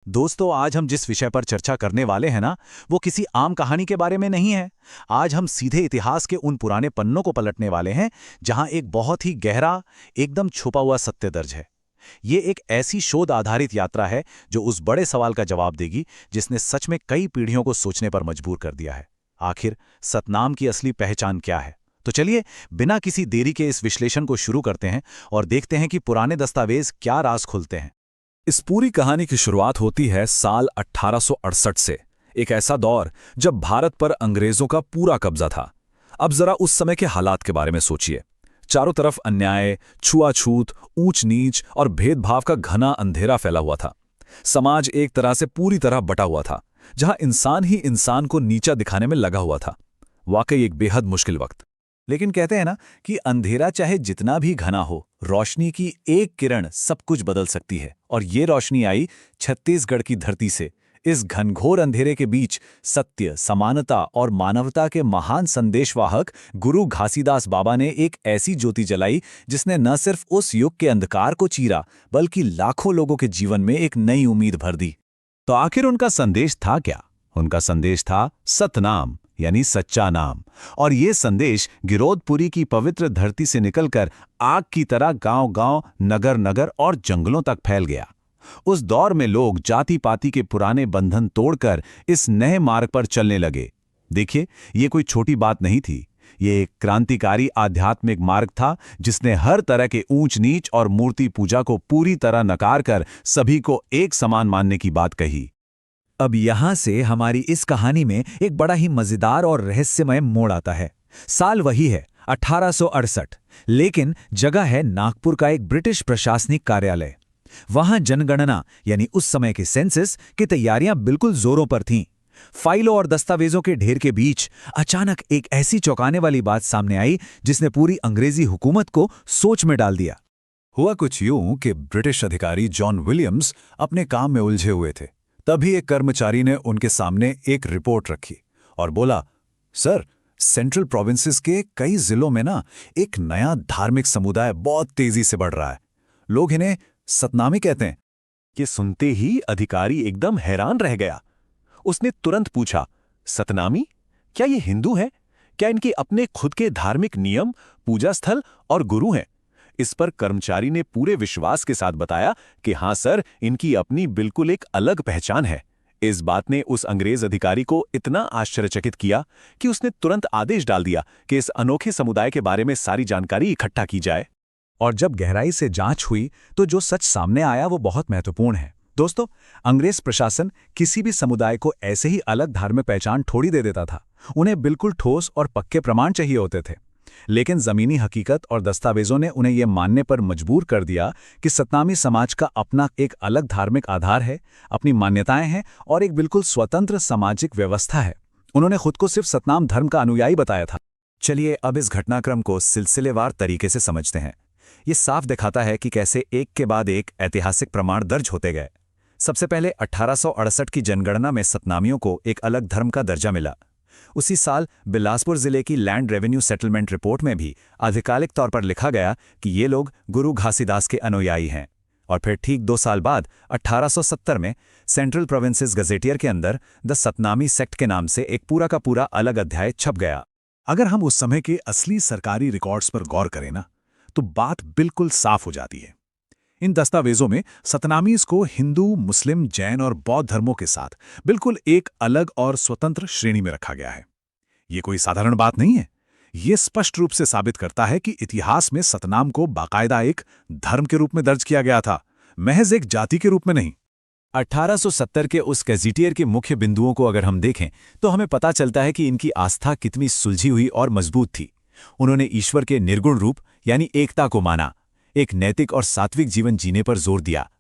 दोस्तों, आज हम जिस विषय पर चर्चा करने वाले हैं ना, वो किसी आम कहानी के बारे में नहीं है। आज हम सीधे इतिहास के उन पुराने पन्नों को पलटने वाले हैं जहां एक बहुत ही गहरा, एकदम छुपा हुआ सत्य दर्ज है। ये एक ऐसी शोध आधारित यात्रा है जो उस बड़े सवाल का जवाब देगी जिसने सच में कई पीढ़ियों को सोचने पर मजबूर कर दिया है। आखिर सतनाम की असली पहचान क्या है? तो चलिए, बिना किसी देरी के इस विश्लेषण को शुरू करते हैं और देखते हैं कि पुराने दस्तावेज क्या राज खुलते हैं। इस पूरी कहानी की शुरुआत होती है साल 1868 से, एक ऐसा दौर जब भारत पर अंग्रेजों का पूरा कब्जा था। अब जरा उस समय के हालात के बारे में सोचिए। चारों तरफ अन्याय, छुआछूत, ऊंच नीच और भेदभाव का घना अंधेरा फैला हुआ था। समाज एक तरह से पूरी तरह बटा हुआ था, जहां इंसान ही इंसान को नीचा दिखाने में लगा हुआ था। वाकई एक बेहद मुश्किल वक्त। लेकिन कहते हैं ना कि अंधेरा चाहे जितना भी घना हो, रोशनी की एक किरण सब कुछ बदल सकती है। और ये रोशनी आई छत्तीसगढ़ की धरती से। इस घनघोर अंधेरे के बीच सत्य, समानता और मानवता के महान संदेशवाहक गुरु घासीदास बाबा ने एक ऐसी ज्योति जलाई जिसने न सिर्फ उस युग के अंधकार को चीरा, बल्कि लाखों लोगों के जीवन में एक नई उम्मीद भर दी। तो आखिर उनका संदेश था क्या? उनका संदेश था सतनाम, यानी सच्चा नाम। और ये संदेश गिरोधपुरी की पवित्र धरती से निकलकर आग की तरह गांव-गांव, नगर-नगर और जंगलों तक फैल गया। उस दौर में लोग जाति-पाति के पुराने बंधन तोड़कर इस नए मार्ग पर चलने लगे। देखिए, ये कोई छोटी बात नहीं थी। ये एक क्रांतिकारी आध्यात्मिक मार्ग था जिसने हर तरह के ऊंच-नीच और मूर्ति पूजा को पूरी तरह नकार कर सभी को एक समान मानने की बात कही। अब यहां से हमारी इस कहानी में एक बड़ा ही मजेदार और रहस्यमय मोड़ आता है। साल वही है 1868, लेकिन जगह है नागपुर का एक ब्रिटिश प्रशासनिक कार्यालय। वहां जनगणना यानी उस समय के सेंसस की तैयारियां बिल्कुल जोरों पर थीं। फाइलों और दस्तावेजों के ढेर के बीच अचानक एक ऐसी चौंकाने वाली बात सामने आई जिसने पूरी अंग्रेजी हुकूमत को सोच में डाल दिया। हुआ कुछ यूं कि ब्रिटिश अधिकारी जॉन विलियम्स अपने काम में उलझे हुए थे। तभी एक कर्मचारी ने उनके सामने एक रिपोर्ट रखी और बोला, सर, सेंट्रल प्रोविंसेस के कई जिलों में ना एक नया धार्मिक समुदाय बहुत तेजी से बढ़ रहा है। लोग इन्हें सतनामी कहते हैं। ये सुनते ही अधिकारी एकदम हैरान रह गया। उसने तुरंत पूछा, सतनामी? क्या ये हिंदू हैं? क्या इनके अपने खुद के धार्मिक नियम, पूजा स्थल और गुरु हैं? इस पर कर्मचारी ने पूरे विश्वास के साथ बताया कि हाँ सर, इनकी अपनी बिल्कुल एक अलग पहचान है। इस बात ने उस अंग्रेज अधिकारी को इतना आश्चर्यचकित किया कि उसने तुरंत आदेश डाल दिया कि इस अनोखे समुदाय के बारे में सारी जानकारी इकट्ठा की जाए। और जब गहराई से जांच हुई तो जो सच सामने आया वो बहुत महत्वपूर्ण है। दोस्तों, अंग्रेज प्रशासन किसी भी समुदाय को ऐसे ही अलग धार्मिक पहचान थोड़ी दे देता था। उन्हें बिल्कुल ठोस और पक्के प्रमाण चाहिए होते थे। लेकिन जमीनी हकीकत और दस्तावेजों ने उन्हें यह मानने पर मजबूर कर दिया कि सतनामी समाज का अपना एक अलग धार्मिक आधार है, अपनी मान्यताएं हैं और एक बिल्कुल स्वतंत्र सामाजिक व्यवस्था है। उन्होंने खुद को सिर्फ सतनाम धर्म का अनुयायी बताया था। चलिए अब इस घटनाक्रम को सिलसिलेवार तरीके से समझते हैं। ये साफ दिखाता है कि कैसे एक के बाद एक ऐतिहासिक प्रमाण दर्ज होते गए। सबसे पहले 1868 की जनगणना में सतनामियों को एक अलग धर्म का दर्जा मिला। उसी साल बिलासपुर जिले की लैंड रेवेन्यू सेटलमेंट रिपोर्ट में भी आधिकारिक तौर पर लिखा गया कि ये लोग गुरु घासीदास के अनुयायी हैं। और फिर ठीक 2 साल बाद 1870 में सेंट्रल प्रोविंसेस गजेटियर के अंदर द सतनामी सेक्ट के नाम से एक पूरा का पूरा अलग अध्याय छप गया। अगर हम उस समय के असली सरकारी रिकॉर्ड्स पर गौर करें ना, तो बात बिल्कुल साफ हो जाती है। इन दस्तावेजों में सतनामीज को हिंदू, मुस्लिम, जैन और बौद्ध धर्मों के साथ बिल्कुल एक अलग और स्वतंत्र श्रेणी में रखा गया है। ये कोई साधारण बात नहीं है। ये स्पष्ट रूप से साबित करता है कि इतिहास में सतनाम को बाकायदा एक धर्म के रूप में दर्ज किया गया था, महज एक जाति के रूप में नहीं। 1870 के उस गैजेटियर के मुख्य बिंदुओं को अगर हम देखें तो हमें पता चलता है कि इनकी आस्था कितनी सुलझी हुई और मजबूत थी। उन्होंने ईश्वर के निर्गुण रूप यानी एकता को माना, एक नैतिक और सात्विक जीवन जीने पर जोर दिया,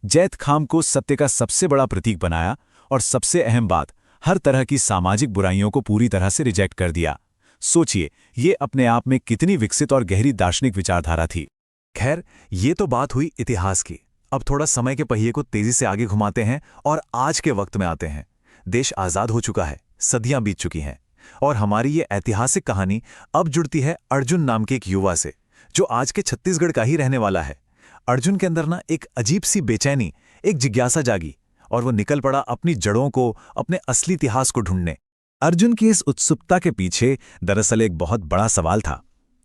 जैत खाम को सत्य का सबसे बड़ा प्रतीक बनाया और सबसे अहम बात, हर तरह की सामाजिक बुराइयों को पूरी तरह से रिजेक्ट कर दिया। सोचिए, ये अपने आप में कितनी विकसित और गहरी दार्शनिक विचारधारा थी। खैर, ये तो बात हुई इतिहास की। अब थोड़ा समय के पहिए को तेजी से आगे घुमाते हैं और आज के वक्त में आते हैं। देश आजाद हो चुका है, सदियां बीत चुकी हैं और हमारी ये ऐतिहासिक कहानी अब जुड़ती है अर्जुन नाम के एक युवा से, जो आज के छत्तीसगढ़ का ही रहने वाला है। अर्जुन के अंदर ना एक अजीब सी बेचैनी, एक जिज्ञासा जागी और वो निकल पड़ा अपनी जड़ों को, अपने असली इतिहास को ढूंढने। अर्जुन की इस उत्सुकता के पीछे दरअसल एक बहुत बड़ा सवाल था।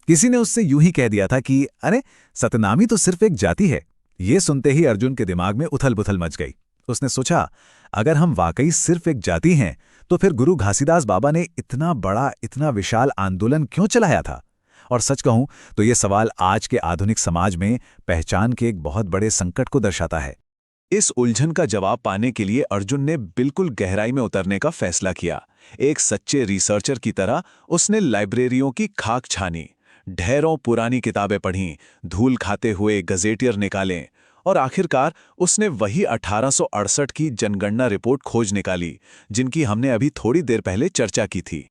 किसी ने उससे यूं ही कह दिया था कि अरे, सतनामी तो सिर्फ एक जाति है। ये सुनते ही अर्जुन के दिमाग में उथल-पुथल मच गई। उसने सोचा, अगर हम वाकई सिर्फ एक जाति हैं तो फिर गुरु घासीदास बाबा ने इतना बड़ा, इतना विशाल आंदोलन क्यों चलाया था? और सच कहूं तो ये सवाल आज के आधुनिक समाज में पहचान के एक बहुत बड़े संकट को दर्शाता है। इस उलझन का जवाब पाने के लिए अर्जुन ने बिल्कुल गहराई में उतरने का फैसला किया। एक सच्चे रिसर्चर की तरह उसने लाइब्रेरियों की खाक छानी, ढेरों पुरानी किताबें पढ़ीं, धूल खाते हुए गजेटियर निकाले और आखिरकार उसने वही 1868 की जनगणना रिपोर्ट खोज निकाली, जिनकी हमने अभी थोड़ी देर पहले चर्चा की थी।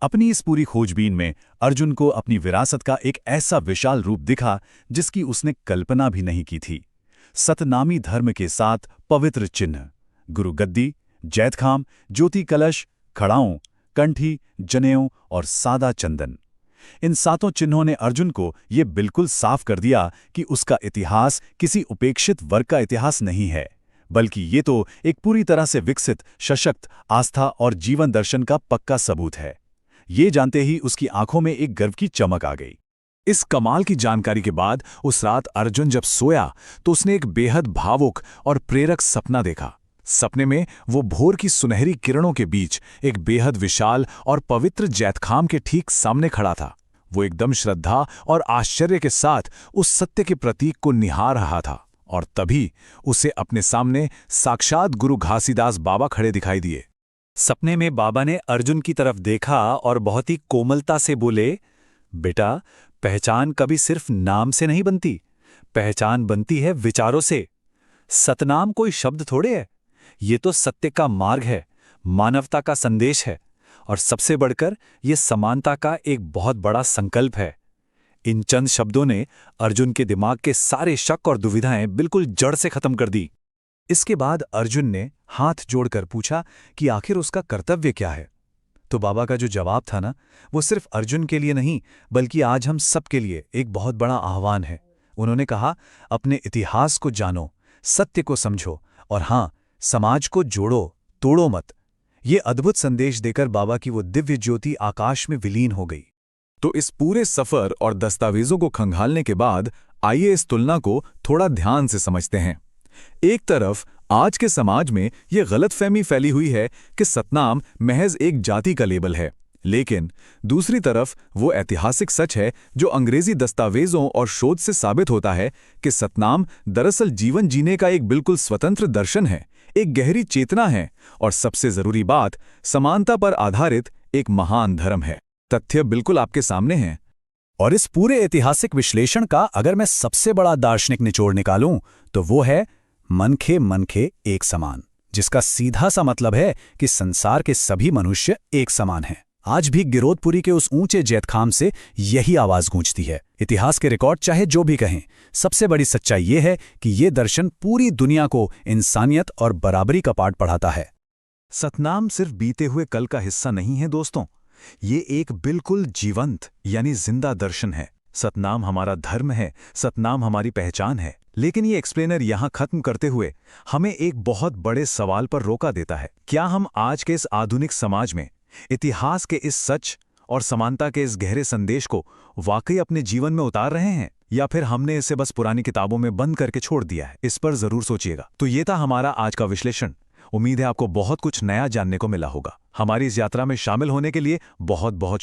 अपनी इस पूरी खोजबीन में अर्जुन को अपनी विरासत का एक ऐसा विशाल रूप दिखा जिसकी उसने कल्पना भी नहीं की थी। सतनामी धर्म के 7 पवित्र चिन्ह, गुरु गद्दी, जैतखाम, ज्योति कलश, खड़ाऊं, कंठी, जनेऊ और सादा चंदन। इन 7 चिन्हों ने अर्जुन को ये बिल्कुल साफ कर दिया कि उसका इतिहास किसी उपेक्षित वर्ग का इतिहास नहीं है, बल्कि ये तो एक पूरी तरह से विकसित, सशक्त, आस्था और जीवन दर्शन का पक्का सबूत है। ये जानते ही उसकी आंखों में एक गर्व की चमक आ गई। इस कमाल की जानकारी के बाद उस रात अर्जुन जब सोया तो उसने एक बेहद भावुक और प्रेरक सपना देखा। सपने में वो भोर की सुनहरी किरणों के बीच एक बेहद विशाल और पवित्र जैतखाम के ठीक सामने खड़ा था। वो एकदम श्रद्धा और आश्चर्य के साथ उस सत्य के प्रतीक को निहार रहा था और तभी उसे अपने सामने साक्षात गुरु घासीदास बाबा खड़े दिखाई दिए। सपने में बाबा ने अर्जुन की तरफ देखा और बहुत ही कोमलता से बोले, बेटा, पहचान कभी सिर्फ नाम से नहीं बनती, पहचान बनती है विचारों से। सतनाम कोई शब्द थोड़े है, ये तो सत्य का मार्ग है, मानवता का संदेश है और सबसे बढ़कर ये समानता का एक बहुत बड़ा संकल्प है। इन चंद शब्दों ने अर्जुन के दिमाग के सारे शक और दुविधाएं बिल्कुल जड़ से खत्म कर दी। इसके बाद अर्जुन ने हाथ जोड़कर पूछा कि आखिर उसका कर्तव्य क्या है। तो बाबा का जो जवाब था ना, वो सिर्फ अर्जुन के लिए नहीं बल्कि आज हम सब के लिए एक बहुत बड़ा आह्वान है। उन्होंने कहा, अपने इतिहास को जानो, सत्य को समझो और हां, समाज को जोड़ो, तोड़ो मत। ये अद्भुत संदेश देकर बाबा की वो दिव्य ज्योति आकाश में विलीन हो गई। तो इस पूरे सफर और दस्तावेजों को खंगालने के बाद आइए इस तुलना को थोड़ा ध्यान से समझते हैं। एक तरफ आज के समाज में यह गलतफहमी फैली हुई है कि सतनाम महज एक जाति का लेबल है, लेकिन दूसरी तरफ वो ऐतिहासिक सच है जो अंग्रेजी दस्तावेजों और शोध से साबित होता है कि सतनाम दरअसल जीवन जीने का एक बिल्कुल स्वतंत्र दर्शन है, एक गहरी चेतना है और सबसे जरूरी बात, समानता पर आधारित एक महान धर्म है। तथ्य बिल्कुल आपके सामने हैं। और इस पूरे ऐतिहासिक विश्लेषण का अगर मैं सबसे बड़ा दार्शनिक निचोड़ निकालूं तो वो है मनखे एक समान, जिसका सीधा सा मतलब है कि संसार के सभी मनुष्य एक समान हैं। आज भी गिरोधपुरी के उस ऊंचे जैतखाम से यही आवाज गूंजती है। इतिहास के रिकॉर्ड चाहे जो भी कहें, सबसे बड़ी सच्चाई ये है कि ये दर्शन पूरी दुनिया को इंसानियत और बराबरी का पाठ पढ़ाता है। सतनाम सिर्फ बीते हुए कल का हिस्सा नहीं है दोस्तों, ये एक बिल्कुल जीवंत यानी जिंदा दर्शन है। सतनाम हमारा धर्म है, सतनाम हमारी पहचान है। लेकिन ये एक्सप्लेनर यहां खत्म करते हुए हमें एक बहुत बड़े सवाल पर रोका देता है। क्या हम आज के इस आधुनिक समाज में इतिहास के इस सच और समानता के इस गहरे संदेश को वाकई अपने जीवन में उतार रहे हैं, या फिर हमने इसे बस पुरानी किताबों में बंद करके छोड़ दिया है? इस पर जरूर सोचिएगा। तो ये था हमारा आज का विश्लेषण। उम्मीद है आपको बहुत कुछ नया जानने को मिला होगा। हमारी इस यात्रा में शामिल होने के लिए बहुत बहुत